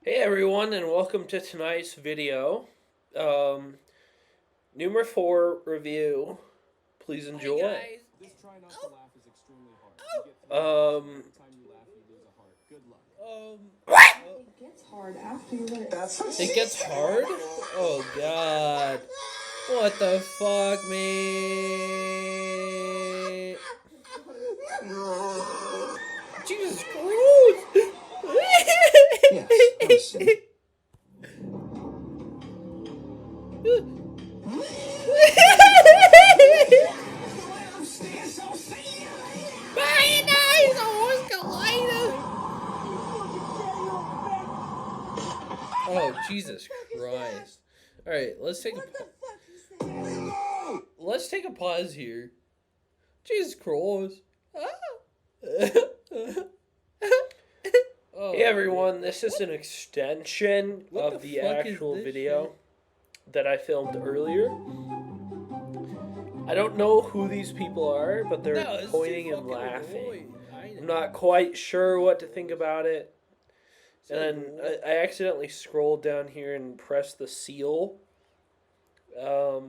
Hey everyone, and welcome to tonight's video. Number 4 review. Please enjoy. This try not to laugh is extremely hard. You get three Um, every time you laugh, you lose a heart. Good luck. It gets hard after you let it. it gets hard? Oh god. What the fuck, man? Jesus Christ! Yes, I'm sick. Oh, Jesus Christ. Alright, let's take a pause here. Jesus Christ. Oh, hey everyone, this is an extension of the actual video that I filmed earlier. I don't know who these people are, but they're pointing and laughing. I'm not quite sure what to think about it. And then I accidentally scrolled down here and pressed the seal,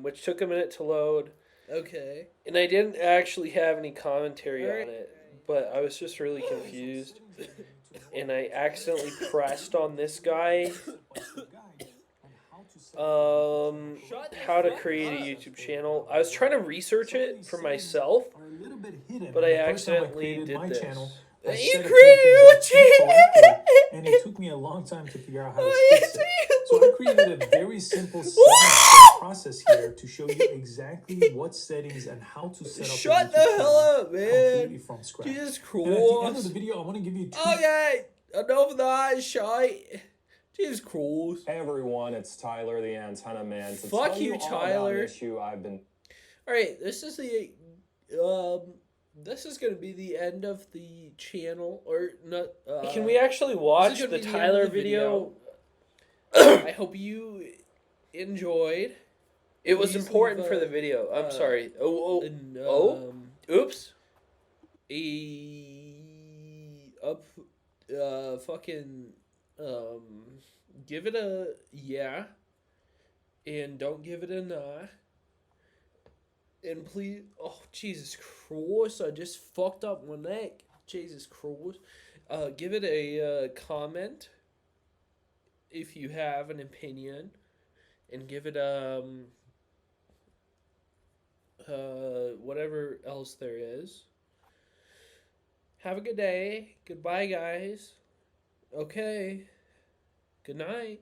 which took a minute to load. Okay. And I didn't actually have any commentary on it, but I was just really confused. And I accidentally pressed on this guy. How to create a YouTube channel. I was trying to research it for myself, but I accidentally did this. You created a channel! And it took me a long time to figure out how to fix it. So I created a very simple process here to show you exactly what settings and how to set up. Shut the hell up, man! Completely from scratch. Jesus And at the end of Christ! the video, I want to give you two. Okay, enough of that shite. Jesus Christ! Hey everyone, it's Tyler the Antenna Man. To Fuck tell you, all about Tyler. an issue I've been. All right, this is the This is gonna be the end of the channel, or not? Can we actually watch the Tyler video? I hope you enjoyed. It was important for the video. I'm sorry. Oops. Give it a yeah, and don't give it a nah. And please, oh Jesus Christ! I just fucked up my neck. Jesus Christ! Give it a comment if you have an opinion, and give it whatever else there is. Have a good day. Goodbye, guys. Okay. Good night.